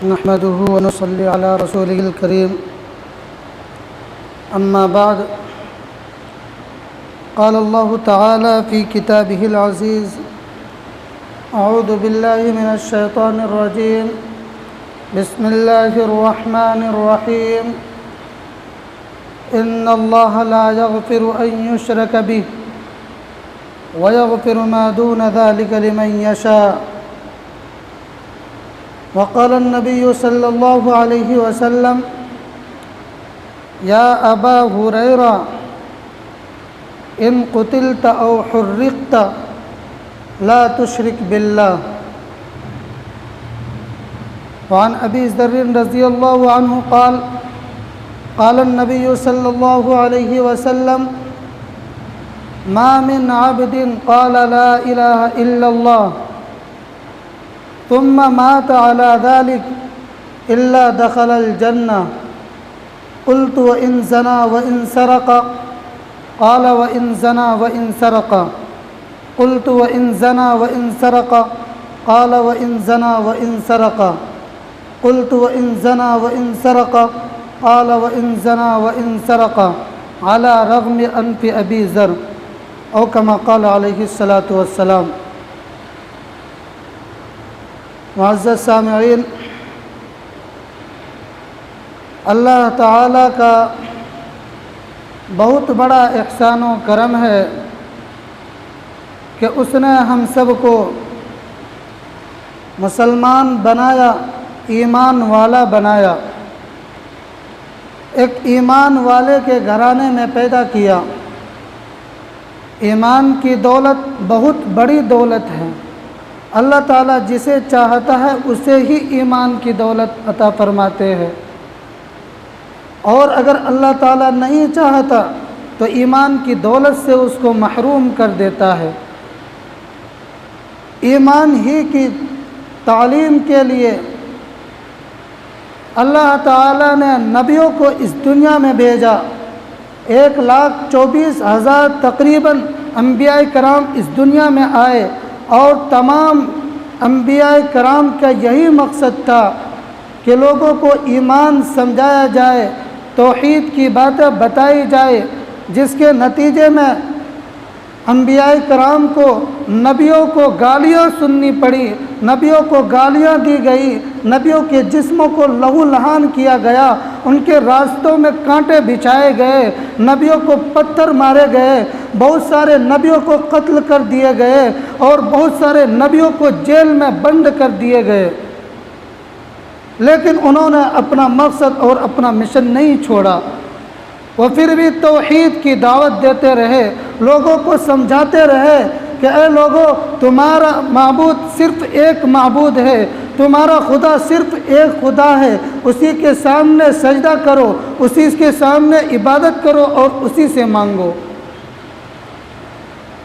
نحمده ونصلي على رسوله الكريم أما بعد قال الله تعالى في كتابه العزيز أعوذ بالله من الشيطان الرجيم بسم الله الرحمن الرحيم إن الله لا يغفر أن يشرك به ويغفر ما دون ذلك لمن يشاء وقال النبي صلى الله عليه وسلم يا أبا هريرة إن قتلت أو حرقت لا تشرك بالله. وعن أبي ذر رضي الله عنه قال قال النبي صلى الله عليه وسلم ما من عبد قال لا إله إلا الله ثم مات على ذلك إلا دخل الجنة. قلت وإن زنى وإن سرق قال وإن زنى وإن سرق. قلت وإن زنى وإن سرق قال وإن زنى وإن سرق. قلت وإن زنى وإن سرق قال وإن زنى وإن سرق على رغم أنف أبي ذر أو كما قال عليه الصلاة والسلام. معزز سامعین، اللہ تعالیٰ کا بہت بڑا احسان و کرم ہے کہ اس نے ہم سب کو مسلمان بنایا، ایمان والا بنایا، ایک ایمان والے کے گھرانے میں پیدا کیا۔ ایمان کی دولت بہت بڑی دولت ہے۔ اللہ تعالیٰ جسے چاہتا ہے اسے ہی ایمان کی دولت عطا فرماتے ہیں، اور اگر اللہ تعالیٰ نہیں چاہتا تو ایمان کی دولت سے اس کو محروم کر دیتا ہے۔ ایمان ہی کی تعلیم کے لیے اللہ تعالیٰ نے نبیوں کو اس دنیا میں بھیجا۔ 1,24,000 تقریباً انبیاء کرام اس دنیا میں آئے، اور تمام انبیاء کرام کا یہی مقصد تھا کہ لوگوں کو ایمان سمجھایا جائے، توحید کی باتیں بتائی جائے، جس کے نتیجے میں انبیاء کرام کو نبیوں کو گالیاں سننی پڑی، نبیوں کو گالیاں دی گئی، نبیوں کے جسموں کو لہو لہان کیا گیا، ان کے راستوں میں کانٹے بچھائے گئے، نبیوں کو پتھر مارے گئے، بہت سارے نبیوں کو قتل کر دیے گئے، اور بہت سارے نبیوں کو جیل میں بند کر دیے گئے، لیکن انہوں نے اپنا مقصد اور اپنا مشن نہیں چھوڑا۔ وہ پھر بھی توحید کی دعوت دیتے رہے، لوگوں کو سمجھاتے رہے کہ اے لوگو، تمہارا معبود صرف ایک معبود ہے، تمہارا خدا صرف ایک خدا ہے، اسی کے سامنے سجدہ کرو، اسی کے سامنے عبادت کرو اور اسی سے مانگو۔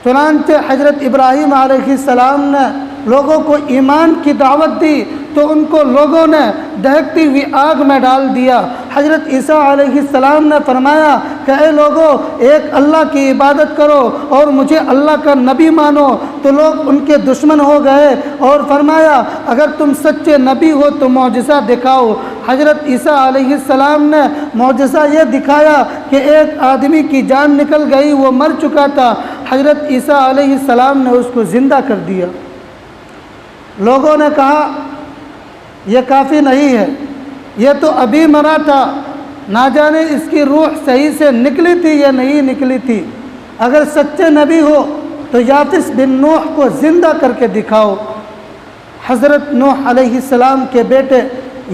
چنانچہ حضرت ابراہیم علیہ السلام نے لوگوں کو ایمان کی دعوت دی تو ان کو لوگوں نے دہکتی ہوئی آگ میں ڈال دیا۔ حضرت عیسیٰ علیہ السلام نے فرمایا کہ اے لوگو، ایک اللہ کی عبادت کرو اور مجھے اللہ کا نبی مانو، تو لوگ ان کے دشمن ہو گئے اور فرمایا اگر تم سچے نبی ہو تو معجزہ دکھاؤ۔ حضرت عیسیٰ علیہ السلام نے معجزہ یہ دکھایا کہ ایک آدمی کی جان نکل گئی، وہ مر چکا تھا، حضرت عیسیٰ علیہ السلام نے اس کو زندہ کر دیا۔ لوگوں نے کہا یہ کافی نہیں ہے، یہ تو ابھی مرا تھا، نہ جانے اس کی روح صحیح سے نکلی تھی یا نہیں نکلی تھی، اگر سچے نبی ہو تو یافس بن نوح کو زندہ کر کے دکھاؤ۔ حضرت نوح علیہ السلام کے بیٹے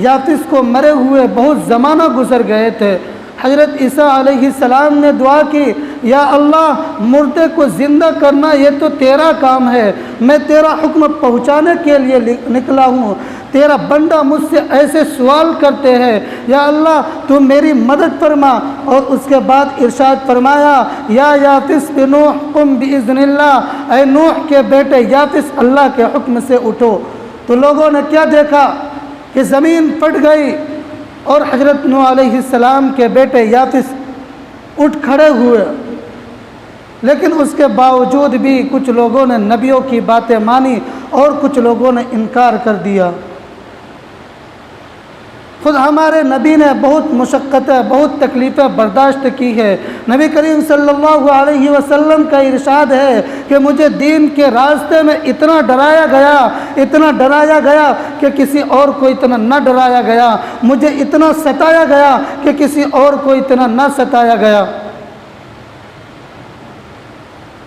یافس کو مرے ہوئے بہت زمانہ گزر گئے تھے۔ حضرت عیسیٰ علیہ السلام نے دعا کی، یا اللہ، مردے کو زندہ کرنا یہ تو تیرا کام ہے، میں تیرا حکم پہنچانے کے لیے نکلا ہوں، تیرا بندہ مجھ سے ایسے سوال کرتے ہیں، یا اللہ تو میری مدد فرما۔ اور اس کے بعد ارشاد فرمایا، یا یافس بن نوح قم باذن اللہ، اے نوح کے بیٹے یافس، اللہ کے حکم سے اٹھو۔ تو لوگوں نے کیا دیکھا کہ زمین پھٹ گئی اور حضرت نوح علیہ السلام کے بیٹے یافس اٹھ کھڑے ہوئے، لیکن اس کے باوجود بھی کچھ لوگوں نے نبیوں کی باتیں مانی اور کچھ لوگوں نے انکار کر دیا۔ خود ہمارے نبی نے بہت مشقتیں، بہت تکلیفیں برداشت کی ہے۔ نبی کریم صلی اللہ علیہ وسلم کا ارشاد ہے کہ مجھے دین کے راستے میں اتنا ڈرایا گیا کہ کسی اور کو اتنا نہ ڈرایا گیا، مجھے اتنا ستایا گیا کہ کسی اور کو اتنا نہ ستایا گیا۔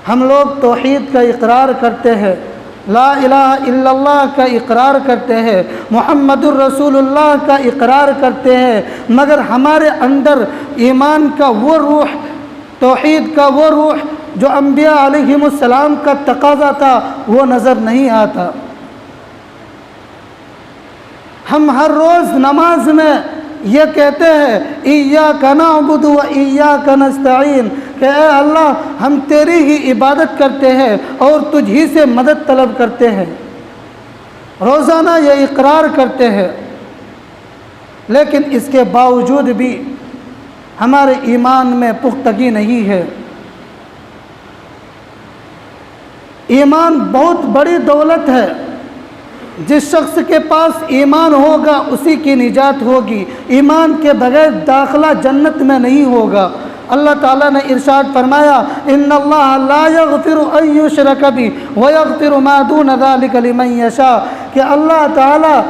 ہم لوگ توحید کا اقرار کرتے ہیں، لا الہ الا اللہ کا اقرار کرتے ہیں، محمد الرسول اللہ کا اقرار کرتے ہیں، مگر ہمارے اندر ایمان کا وہ روح، توحید کا وہ روح جو انبیاء علیہم السلام کا تقاضا تھا وہ نظر نہیں آتا۔ ہم ہر روز نماز میں یہ کہتے ہیں ایاک نعبد و ایاک نستعین، کہ اے اللہ ہم تیری ہی عبادت کرتے ہیں اور تجھ ہی سے مدد طلب کرتے ہیں، روزانہ یہ اقرار کرتے ہیں، لیکن اس کے باوجود بھی ہمارے ایمان میں پختگی نہیں ہے۔ ایمان بہت بڑی دولت ہے، جس شخص کے پاس ایمان ہوگا اسی کی نجات ہوگی، ایمان کے بغیر داخلہ جنت میں نہیں ہوگا۔ اللہ تعالیٰ نے ارشاد فرمایا ان اللہ لا یغفر ان یشرک بہ ویغفر ما دون ذلک لمن یشاء، کہ اللہ تعالیٰ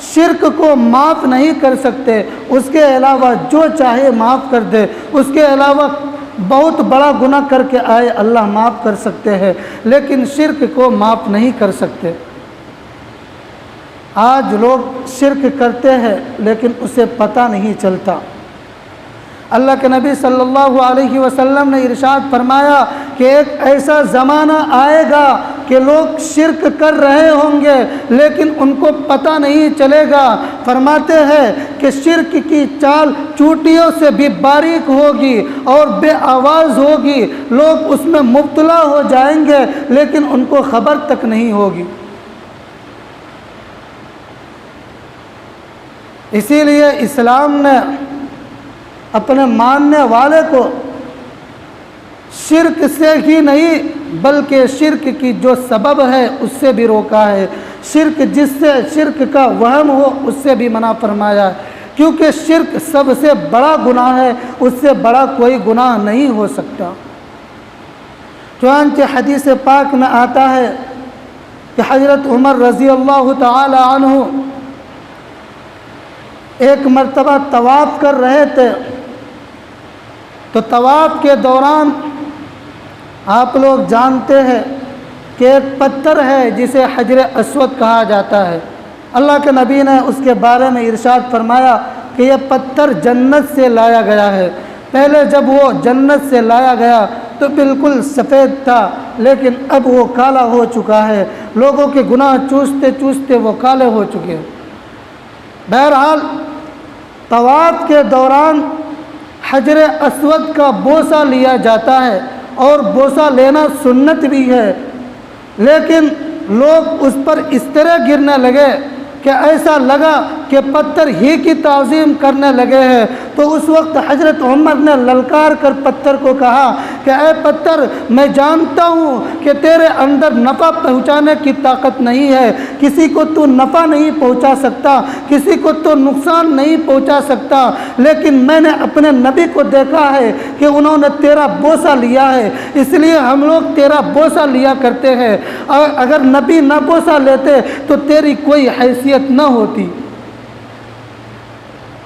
شرک کو معاف نہیں کر سکتے، اس کے علاوہ جو چاہے معاف کر دے، اس کے علاوہ بہت بڑا گناہ کر کے آئے اللہ معاف کر سکتے ہیں، لیکن شرک کو معاف نہیں کر سکتے۔ آج لوگ شرک کرتے ہیں لیکن اسے پتہ نہیں چلتا۔ اللہ کے نبی صلی اللہ علیہ وسلم نے ارشاد فرمایا کہ ایک ایسا زمانہ آئے گا کہ لوگ شرک کر رہے ہوں گے لیکن ان کو پتہ نہیں چلے گا۔ فرماتے ہیں کہ شرک کی چال چوٹیوں سے بھی باریک ہوگی اور بے آواز ہوگی، لوگ اس میں مبتلا ہو جائیں گے لیکن ان کو خبر تک نہیں ہوگی۔ اسی لیے اسلام نے اپنے ماننے والے کو شرک سے ہی نہیں بلکہ شرک کی جو سبب ہے اس سے بھی روکا ہے، شرک جس سے شرک کا وہم ہو اس سے بھی منع فرمایا ہے، کیونکہ شرک سب سے بڑا گناہ ہے، اس سے بڑا کوئی گناہ نہیں ہو سکتا۔ چنانچہ حدیث پاک میں آتا ہے کہ حضرت عمر رضی اللہ تعالی عنہ ایک مرتبہ طواف کر رہے تھے، تو طواف کے دوران آپ لوگ جانتے ہیں کہ ایک پتھر ہے جسے حجر اسود کہا جاتا ہے۔ اللہ کے نبی نے اس کے بارے میں ارشاد فرمایا کہ یہ پتھر جنت سے لایا گیا ہے۔ پہلے جب وہ جنت سے لایا گیا تو بالکل سفید تھا، لیکن اب وہ کالا ہو چکا ہے، لوگوں کے گناہ چوستے چوستے وہ کالے ہو چکے ہیں۔ بہرحال طواف کے دوران حجر اسود کا بوسہ لیا جاتا ہے اور بوسہ لینا سنت بھی ہے، لیکن لوگ اس پر اس طرح گرنے لگے کہ ایسا لگا کہ پتھر ہی کی تعظیم کرنے لگے ہیں۔ تو اس وقت حضرت عمر نے للکار کر پتھر کو کہا کہ اے پتھر، میں جانتا ہوں کہ تیرے اندر نفع پہنچانے کی طاقت نہیں ہے، کسی کو تو نفع نہیں پہنچا سکتا، کسی کو تو نقصان نہیں پہنچا سکتا، لیکن میں نے اپنے نبی کو دیکھا ہے کہ انہوں نے تیرا بوسہ لیا ہے، اس لیے ہم لوگ تیرا بوسہ لیا کرتے ہیں، اور اگر نبی نہ بوسہ لیتے تو تیری کوئی حیثیت نہ ہوتی۔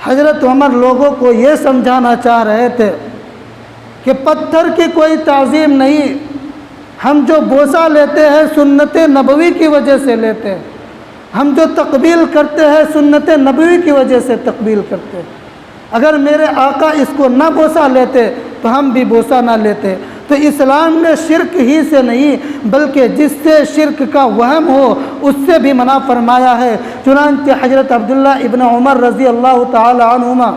حضرت عمر لوگوں کو یہ سمجھانا چاہ رہے تھے کہ پتھر کی کوئی تعظیم نہیں، ہم جو بوسہ لیتے ہیں سنت نبوی کی وجہ سے لیتے ہیں، ہم جو تقبیل کرتے ہیں سنت نبوی کی وجہ سے تقبیل کرتے ہیں۔ اگر میرے آقا اس کو نہ بوسہ لیتے تو ہم بھی بوسہ نہ لیتے۔ تو اسلام نے شرک ہی سے نہیں بلکہ جس سے شرک کا وہم ہو اس سے بھی منع فرمایا ہے۔ چنانچہ حضرت عبداللہ ابن عمر رضی اللہ تعالی عنہما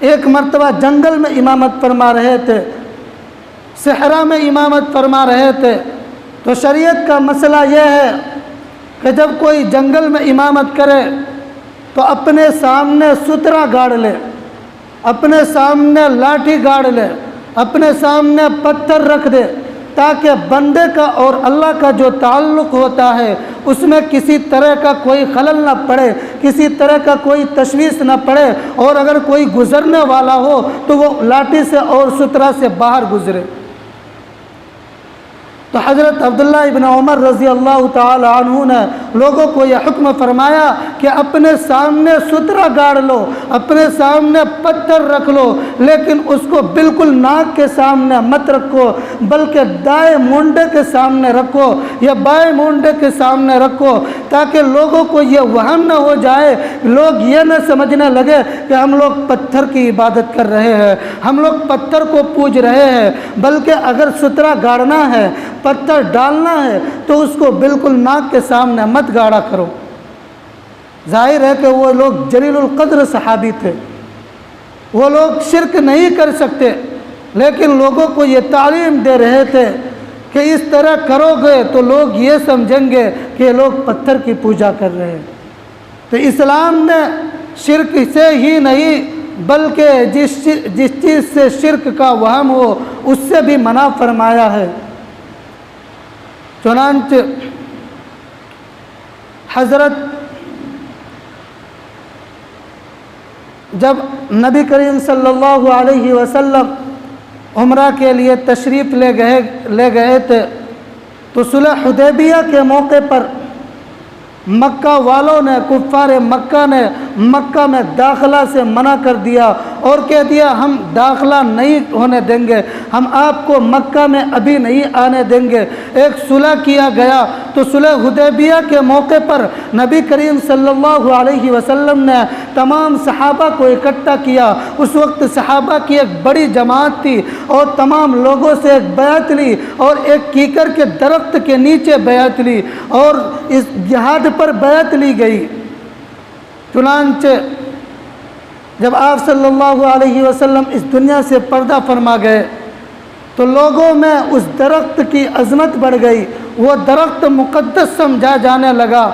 ایک مرتبہ جنگل میں امامت فرما رہے تھے، صحرا میں امامت فرما رہے تھے، تو شریعت کا مسئلہ یہ ہے کہ جب کوئی جنگل میں امامت کرے تو اپنے سامنے سترہ گاڑ لے، اپنے سامنے لاٹھی گاڑ لے، اپنے سامنے پتھر رکھ دے، تاکہ بندے کا اور اللہ کا جو تعلق ہوتا ہے اس میں کسی طرح کا کوئی خلل نہ پڑے، کسی طرح کا کوئی تشویش نہ پڑے، اور اگر کوئی گزرنے والا ہو تو وہ لاٹھی سے اور سترہ سے باہر گزرے۔ تو حضرت عبداللہ ابن عمر رضی اللہ تعالی عنہ نے لوگوں کو یہ حکم فرمایا کہ اپنے سامنے سترہ گاڑ لو، اپنے سامنے پتھر رکھ لو، لیکن اس کو بالکل ناک کے سامنے مت رکھو، بلکہ دائیں مونڈے کے سامنے رکھو یا بائیں مونڈے کے سامنے رکھو، تاکہ لوگوں کو یہ وہم نہ ہو جائے، لوگ یہ نہ سمجھنے لگے کہ ہم لوگ پتھر کی عبادت کر رہے ہیں، ہم لوگ پتھر کو پوج رہے ہیں، بلکہ اگر سترہ گاڑنا ہے، پتھر ڈالنا ہے تو اس کو بالکل ناک کے سامنے مت گاڑا کرو۔ ظاہر ہے کہ وہ لوگ جلیل القدر صحابی تھے، وہ لوگ شرک نہیں کر سکتے، لیکن لوگوں کو یہ تعلیم دے رہے تھے کہ اس طرح کرو گے تو لوگ یہ سمجھیں گے کہ یہ لوگ پتھر کی پوجا کر رہے ہیں۔ تو اسلام نے شرک سے ہی نہیں بلکہ جس چیز سے شرک کا وہم ہو اس سے بھی منع فرمایا ہے۔ چنانچہ حضرت جب نبی کریم صلی اللہ علیہ وسلم عمرہ کے لیے تشریف لے گئے تھے تو صلح حدیبیہ کے موقع پر مکہ والوں نے، کفار مکہ نے مکہ میں داخلہ سے منع کر دیا اور کہہ دیا ہم داخلہ نہیں ہونے دیں گے، ہم آپ کو مکہ میں ابھی نہیں آنے دیں گے۔ ایک صلح کیا گیا تو صلح حدیبیہ کے موقع پر نبی کریم صلی اللہ علیہ وسلم نے تمام صحابہ کو اکٹھا کیا۔ اس وقت صحابہ کی ایک بڑی جماعت تھی اور تمام لوگوں سے ایک بیعت لی اور ایک کیکر کے درخت کے نیچے بیعت لی اور اس جہاد پر بیعت لی گئی۔ چنانچہ جب آپ صلی اللہ علیہ وسلم اس دنیا سے پردہ فرما گئے تو لوگوں میں اس درخت کی عظمت بڑھ گئی، وہ درخت مقدس سمجھا جانے لگا۔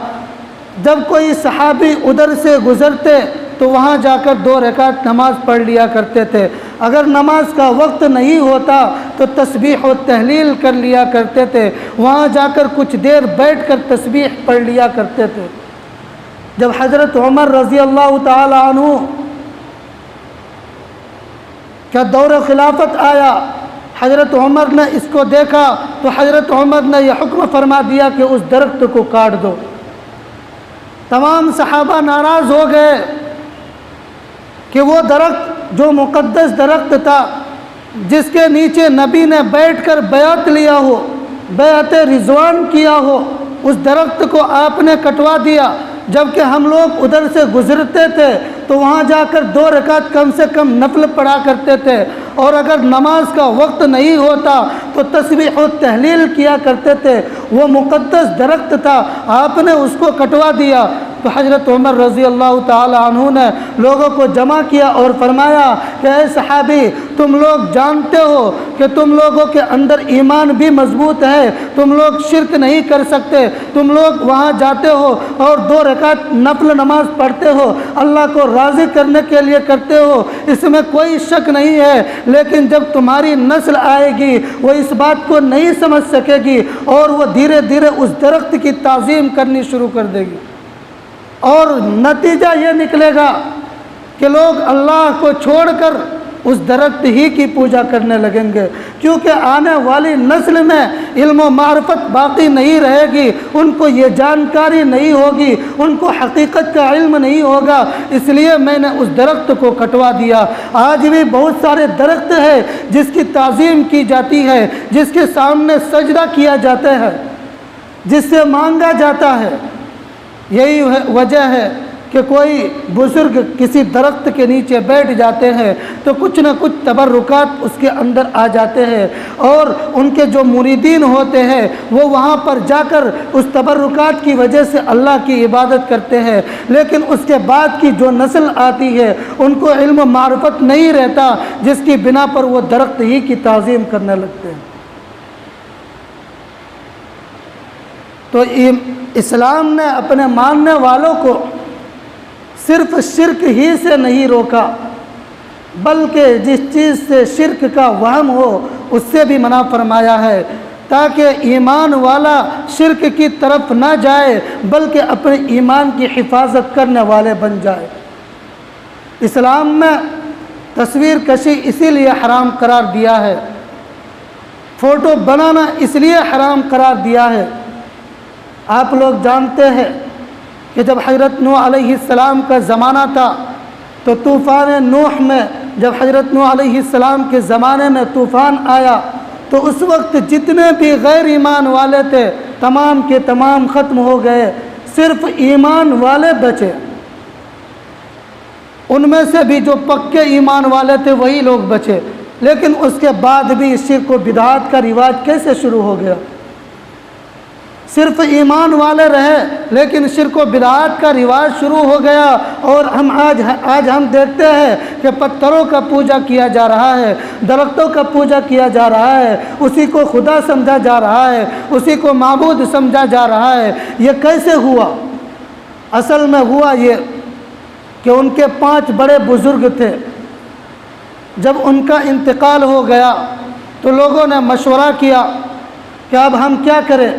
جب کوئی صحابی ادھر سے گزرتے تو وہاں جا کر 2 رکعت نماز پڑھ لیا کرتے تھے، اگر نماز کا وقت نہیں ہوتا تو تسبیح و تحلیل کر لیا کرتے تھے، وہاں جا کر کچھ دیر بیٹھ کر تسبیح پڑھ لیا کرتے تھے۔ جب حضرت عمر رضی اللہ تعالی عنہ کا دور خلافت آیا، حضرت عمر نے اس کو دیکھا تو حضرت عمر نے یہ حکم فرما دیا کہ اس درخت کو کاٹ دو۔ تمام صحابہ ناراض ہو گئے کہ وہ درخت جو مقدس درخت تھا، جس کے نیچے نبی نے بیٹھ کر بیعت لیا ہو، بیعت رضوان کیا ہو، اس درخت کو آپ نے کٹوا دیا۔ جبکہ ہم لوگ ادھر سے گزرتے تھے تو وہاں جا کر 2 رکعت کم سے کم نفل پڑھا کرتے تھے، اور اگر نماز کا وقت نہیں ہوتا تو تسبیح و تحلیل کیا کرتے تھے۔ وہ مقدس درخت تھا، آپ نے اس کو کٹوا دیا۔ تو حضرت عمر رضی اللہ تعالی عنہ نے لوگوں کو جمع کیا اور فرمایا کہ اے صحابی، تم لوگ جانتے ہو کہ تم لوگوں کے اندر ایمان بھی مضبوط ہے، تم لوگ شرک نہیں کر سکتے، تم لوگ وہاں جاتے ہو اور 2 رکعت نفل نماز پڑھتے ہو، اللہ کو راضی کرنے کے لیے کرتے ہو، اس میں کوئی شک نہیں ہے، لیکن جب تمہاری نسل آئے گی وہ اس بات کو نہیں سمجھ سکے گی اور وہ دھیرے دھیرے اس درخت کی تعظیم کرنی شروع کر دے گی، اور نتیجہ یہ نکلے گا کہ لوگ اللہ کو چھوڑ کر اس درخت ہی کی پوجا کرنے لگیں گے، کیونکہ آنے والی نسل میں علم و معرفت باقی نہیں رہے گی، ان کو یہ جانکاری نہیں ہوگی، ان کو حقیقت کا علم نہیں ہوگا، اس لیے میں نے اس درخت کو کٹوا دیا۔ آج بھی بہت سارے درخت ہیں جس کی تعظیم کی جاتی ہے، جس کے سامنے سجدہ کیا جاتا ہے، جس سے مانگا جاتا ہے۔ یہی وجہ ہے کہ کوئی بزرگ کسی درخت کے نیچے بیٹھ جاتے ہیں تو کچھ نہ کچھ تبرکات اس کے اندر آ جاتے ہیں، اور ان کے جو مریدین ہوتے ہیں وہ وہاں پر جا کر اس تبرکات کی وجہ سے اللہ کی عبادت کرتے ہیں، لیکن اس کے بعد کی جو نسل آتی ہے ان کو علم و معرفت نہیں رہتا، جس کی بنا پر وہ درخت ہی کی تعظیم کرنے لگتے ہیں۔ تو اسلام نے اپنے ماننے والوں کو صرف شرک ہی سے نہیں روکا، بلکہ جس چیز سے شرک کا وہم ہو اس سے بھی منع فرمایا ہے۔ تاکہ ایمان والا شرک کی طرف نہ جائے بلکہ اپنے ایمان کی حفاظت کرنے والے بن جائے۔ اسلام میں تصویر کشی اسی لیے حرام قرار دیا ہے، فوٹو بنانا اس لیے حرام قرار دیا ہے۔ آپ لوگ جانتے ہیں کہ جب حضرت نوح علیہ السلام کا زمانہ تھا تو طوفان نوح میں جب حضرت نوح علیہ السلام کے زمانے میں طوفان آیا تو اس وقت جتنے بھی غیر ایمان والے تھے تمام کے تمام ختم ہو گئے، صرف ایمان والے بچے۔ ان میں سے بھی جو پکے ایمان والے تھے وہی لوگ بچے، لیکن اس کے بعد بھی شرک و بدعات کا رواج کیسے شروع ہو گیا؟ صرف ایمان والے رہے لیکن شرک و بدعات کا رواج شروع ہو گیا، اور ہم آج ہم دیکھتے ہیں کہ پتھروں کا پوجا کیا جا رہا ہے، درختوں کا پوجا کیا جا رہا ہے، اسی کو خدا سمجھا جا رہا ہے، اسی کو معبود سمجھا جا رہا ہے۔ یہ کیسے ہوا؟ اصل میں ہوا یہ کہ ان کے 5 بڑے بزرگ تھے، جب ان کا انتقال ہو گیا تو لوگوں نے مشورہ کیا کہ اب ہم کیا کریں؟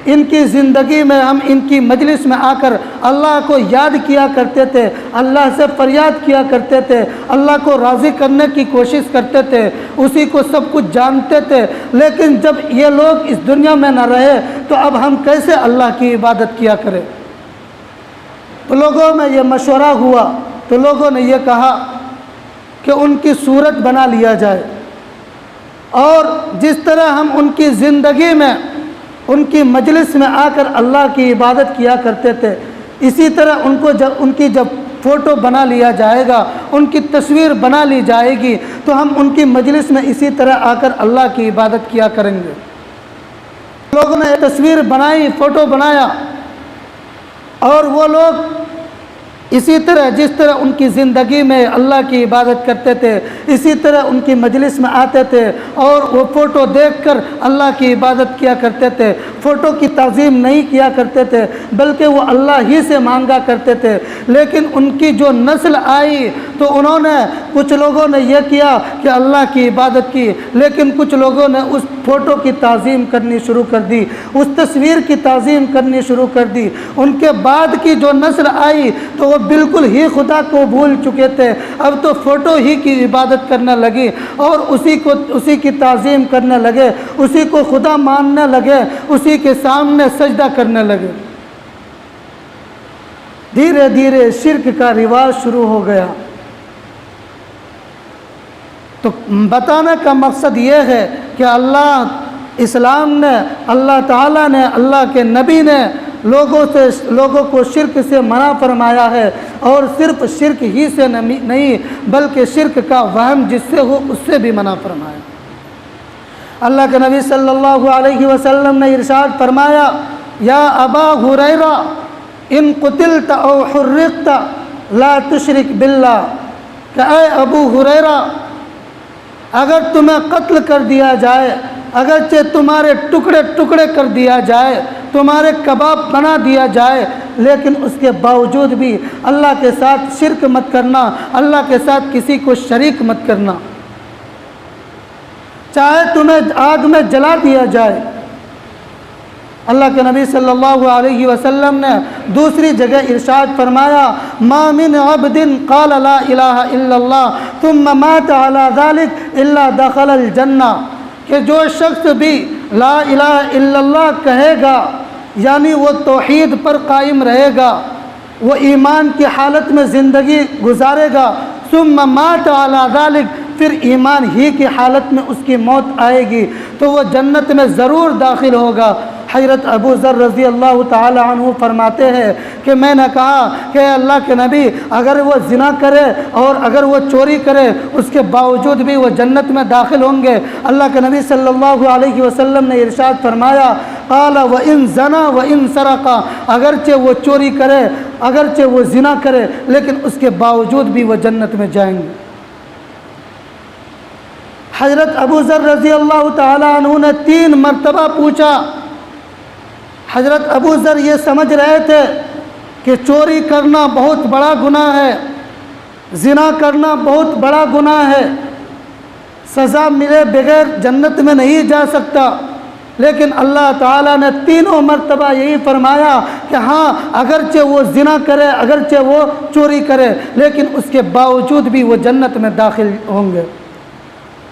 ان کی زندگی میں ہم ان کی مجلس میں آ کر اللہ کو یاد کیا کرتے تھے، اللہ سے فریاد کیا کرتے تھے، اللہ کو راضی کرنے کی کوشش کرتے تھے، اسی کو سب کچھ جانتے تھے، لیکن جب یہ لوگ اس دنیا میں نہ رہے تو اب ہم کیسے اللہ کی عبادت کیا کریں؟ تو لوگوں میں یہ مشورہ ہوا تو لوگوں نے یہ کہا کہ ان کی صورت بنا لیا جائے، اور جس طرح ہم ان کی زندگی میں ان کی مجلس میں آ کر اللہ کی عبادت کیا کرتے تھے، اسی طرح ان کی جب فوٹو بنا لیا جائے گا، ان کی تصویر بنا لی جائے گی تو ہم ان کی مجلس میں اسی طرح آ کر اللہ کی عبادت کیا کریں گے۔ لوگوں نے تصویر بنائی، فوٹو بنایا، اور وہ لوگ اسی طرح جس طرح ان کی زندگی میں اللہ کی عبادت کرتے تھے اسی طرح ان کی مجلس میں آتے تھے اور وہ فوٹو دیکھ کر اللہ کی عبادت کیا کرتے تھے، فوٹو کی تعظیم نہیں کیا کرتے تھے بلکہ وہ اللہ ہی سے مانگا کرتے تھے۔ لیکن ان کی جو نسل آئی تو انہوں نے کچھ لوگوں نے یہ کیا کہ اللہ کی عبادت کی، لیکن کچھ لوگوں نے اس فوٹو کی تعظیم کرنی شروع کر دی، اس تصویر کی تعظیم کرنی شروع کر دی۔ ان کے بعد کی جو نسل آئی تو وہ بالکل ہی خدا کو بھول چکے تھے، اب تو فوٹو ہی کی عبادت کرنے لگی اور اسی کی تعظیم کرنے لگے، اسی کو خدا ماننے لگے، اسی کے سامنے سجدہ کرنے لگے۔ دھیرے دھیرے شرک کا رواج شروع ہو گیا۔ تو بتانے کا مقصد یہ ہے کہ اسلام نے، اللہ تعالیٰ نے، اللہ کے نبی نے لوگوں کو شرک سے منع فرمایا ہے، اور صرف شرک ہی سے نہیں بلکہ شرک کا وہم جس سے ہو اس سے بھی منع فرمایا۔ اللہ کے نبی صلی اللہ علیہ وسلم نے ارشاد فرمایا، یا ابا ہریرہ ان قتلت او حرقت لا تشرک باللہ، کہ اے ابو ہریرہ اگر تمہیں قتل کر دیا جائے، اگرچہ تمہارے ٹکڑے ٹکڑے کر دیا جائے، تمہارے کباب بنا دیا جائے، لیکن اس کے باوجود بھی اللہ کے ساتھ شرک مت کرنا، اللہ کے ساتھ کسی کو شریک مت کرنا، چاہے تمہیں آگ میں جلا دیا جائے۔ اللہ کے نبی صلی اللہ علیہ وسلم نے دوسری جگہ ارشاد فرمایا، ما من عبد قال لا الہ الا اللہ ثم مات على ذلك الا دخل الجنہ، کہ جو شخص بھی لا الہ الا اللہ کہے گا یعنی وہ توحید پر قائم رہے گا، وہ ایمان کی حالت میں زندگی گزارے گا، ثم مات علی ذلک، پھر ایمان ہی کی حالت میں اس کی موت آئے گی تو وہ جنت میں ضرور داخل ہوگا۔ حضرت ابو ذر رضی اللہ تعالی عنہ فرماتے ہیں کہ میں نے کہا کہ اللہ کے نبی اگر وہ زنا کرے اور اگر وہ چوری کرے اس کے باوجود بھی وہ جنت میں داخل ہوں گے؟ اللہ کے نبی صلی اللہ علیہ وسلم نے ارشاد فرمایا، قال وَإِن زَنَا وَإِن سَرَقَ، اگرچہ وہ چوری کرے، اگرچہ وہ زنا کرے، لیکن اس کے باوجود بھی وہ جنت میں جائیں گے۔ حضرت ابو ذر رضی اللہ تعالی عنہ نے 3 مرتبہ پوچھا۔ حضرت ابو ذر یہ سمجھ رہے تھے کہ چوری کرنا بہت بڑا گناہ ہے، زنا کرنا بہت بڑا گناہ ہے، سزا ملے بغیر جنت میں نہیں جا سکتا، لیکن اللہ تعالیٰ نے تینوں مرتبہ یہی فرمایا کہ ہاں اگرچہ وہ زنا کرے، اگرچہ وہ چوری کرے، لیکن اس کے باوجود بھی وہ جنت میں داخل ہوں گے۔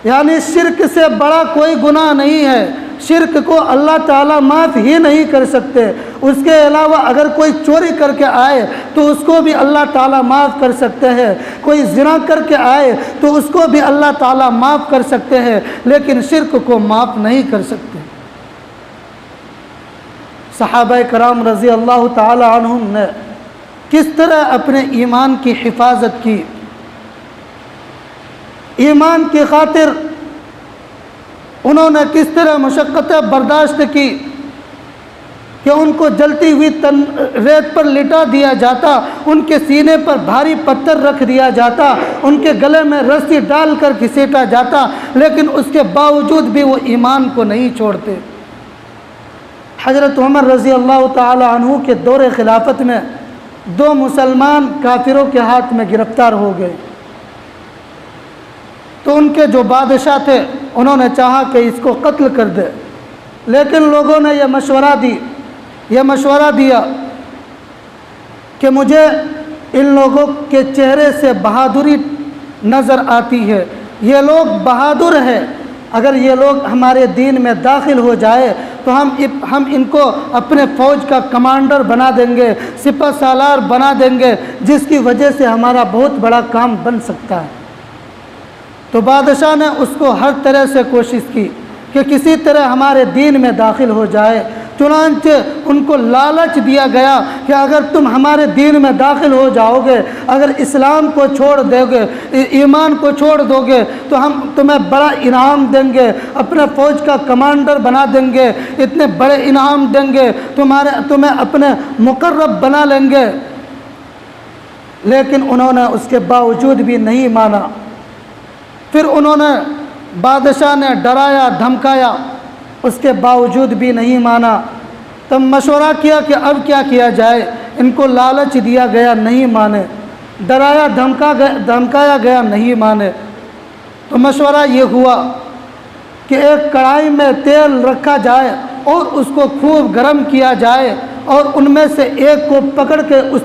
یعنی شرک سے بڑا کوئی گناہ نہیں ہے، شرک کو اللہ تعالیٰ معاف ہی نہیں کر سکتے۔ اس کے علاوہ اگر کوئی چوری کر کے آئے تو اس کو بھی اللہ تعالیٰ معاف کر سکتے ہیں، کوئی زنا کر کے آئے تو اس کو بھی اللہ تعالیٰ معاف کر سکتے ہیں، لیکن شرک کو معاف نہیں کر سکتے۔ صحابہ کرام رضی اللہ تعالی عنہم نے کس طرح اپنے ایمان کی حفاظت کی، ایمان کی خاطر انہوں نے کس طرح مشقتیں برداشت کی کہ ان کو جلتی ہوئی ریت پر لٹا دیا جاتا، ان کے سینے پر بھاری پتھر رکھ دیا جاتا، ان کے گلے میں رسی ڈال کر گھسیٹا جاتا، لیکن اس کے باوجود بھی وہ ایمان کو نہیں چھوڑتے۔ حضرت عمر رضی اللہ تعالی عنہ کے دور خلافت میں 2 مسلمان کافروں کے ہاتھ میں گرفتار ہو گئے، تو ان کے جو بادشاہ تھے انہوں نے چاہا کہ اس کو قتل کر دے، لیکن لوگوں نے یہ مشورہ دیا کہ مجھے ان لوگوں کے چہرے سے بہادری نظر آتی ہے، یہ لوگ بہادر ہیں، اگر یہ لوگ ہمارے دین میں داخل ہو جائے تو ہم ان کو اپنے فوج کا کمانڈر بنا دیں گے، سپہ سالار بنا دیں گے، جس کی وجہ سے ہمارا بہت بڑا کام بن سکتا ہے۔ تو بادشاہ نے اس کو ہر طرح سے کوشش کی کہ کسی طرح ہمارے دین میں داخل ہو جائے، چنانچہ ان کو لالچ دیا گیا کہ اگر تم ہمارے دین میں داخل ہو جاؤ گے، اگر اسلام کو چھوڑ دو گے، ایمان کو چھوڑ دو گے تو ہم تمہیں بڑا انعام دیں گے، اپنے فوج کا کمانڈر بنا دیں گے، اتنے بڑے انعام دیں گے، تمہیں اپنے مقرب بنا لیں گے۔ لیکن انہوں نے اس کے باوجود بھی نہیں مانا۔ پھر انہوں نے بادشاہ نے ڈرایا دھمکایا، اس کے باوجود بھی نہیں مانا۔ تب مشورہ کیا کہ اب کیا کیا جائے، ان کو لالچ دیا گیا نہیں مانے، ڈرایا دھمکایا گیا نہیں مانے۔ تو مشورہ یہ ہوا کہ ایک کڑھائی میں تیل رکھا جائے اور اس کو خوب گرم کیا جائے، اور ان میں سے ایک کو پکڑ کے اس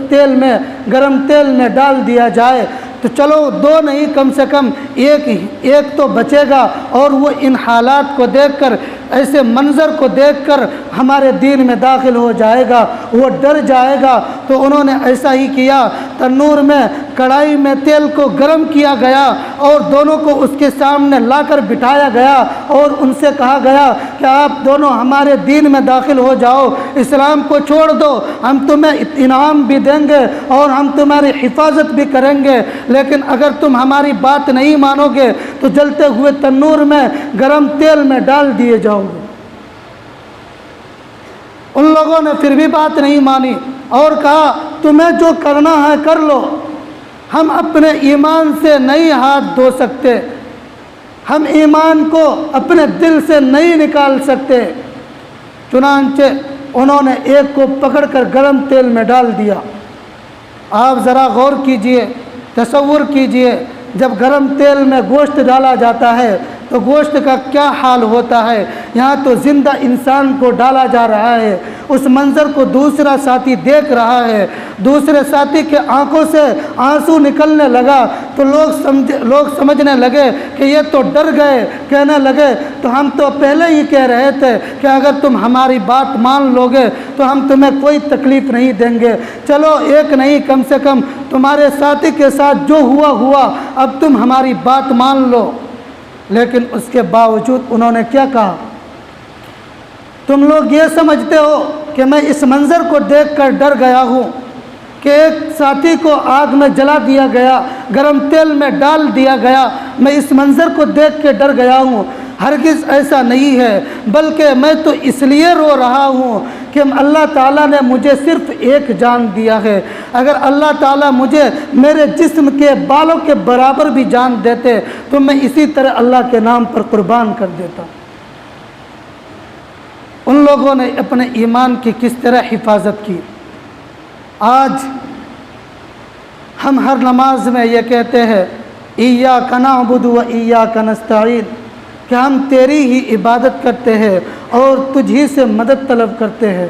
گرم تیل میں ڈال دیا جائے، تو چلو 2 نہیں کم سے کم ایک تو بچے گا، اور وہ ان حالات کو دیکھ کر، ایسے منظر کو دیکھ کر ہمارے دین میں داخل ہو جائے گا، وہ ڈر جائے گا۔ تو انہوں نے ایسا ہی کیا، تنور میں کڑھائی میں تیل کو گرم کیا گیا اور دونوں کو اس کے سامنے لا کر بٹھایا گیا، اور ان سے کہا گیا کہ آپ دونوں ہمارے دین میں داخل ہو جاؤ، اسلام کو چھوڑ دو، ہم تمہیں انعام بھی دیں گے اور ہم تمہاری حفاظت بھی کریں گے، لیکن اگر تم ہماری بات نہیں مانو گے تو جلتے ہوئے تنور میں گرم تیل میں ڈال دیے جاؤ گے۔ ان لوگوں نے پھر بھی بات نہیں مانی اور کہا تمہیں جو کرنا ہے کر لو، ہم اپنے ایمان سے نہیں ہاتھ دھو سکتے، ہم ایمان کو اپنے دل سے نہیں نکال سکتے۔ چنانچہ انہوں نے ایک کو پکڑ کر گرم تیل میں ڈال دیا۔ آپ ذرا غور کیجئے، تصور کیجئے، جب گرم تیل میں گوشت ڈالا جاتا ہے تو گوشت کا کیا حال ہوتا ہے۔ یہاں تو زندہ انسان کو ڈالا جا رہا ہے، اس منظر کو دوسرا ساتھی دیکھ رہا ہے، دوسرے ساتھی کے آنکھوں سے آنسو نکلنے لگا، تو لوگ سمجھنے لگے کہ یہ تو ڈر گئے، کہنے لگے تو ہم تو پہلے ہی کہہ رہے تھے کہ اگر تم ہماری بات مان لو گے تو ہم تمہیں کوئی تکلیف نہیں دیں گے، چلو ایک نہیں کم سے کم تمہارے ساتھی کے ساتھ جو ہوا اب تم ہماری بات مان لو۔ لیکن اس کے باوجود انہوں نے کیا کہا، تم لوگ یہ سمجھتے ہو کہ میں اس منظر کو دیکھ کر ڈر گیا ہوں کہ ایک ساتھی کو آگ میں جلا دیا گیا، گرم تیل میں ڈال دیا گیا، میں اس منظر کو دیکھ کے ڈر گیا ہوں؟ ہرگز ایسا نہیں ہے، بلکہ میں تو اس لیے رو رہا ہوں کہ اللہ تعالیٰ نے مجھے صرف ایک جان دیا ہے، اگر اللہ تعالیٰ مجھے میرے جسم کے بالوں کے برابر بھی جان دیتے تو میں اسی طرح اللہ کے نام پر قربان کر دیتا۔ ان لوگوں نے اپنے ایمان کی کس طرح حفاظت کی۔ آج ہم ہر نماز میں یہ کہتے ہیں ایاک نعبد و ایاک نستعین، کہ ہم تیری ہی عبادت کرتے ہیں اور تجھ ہی سے مدد طلب کرتے ہیں۔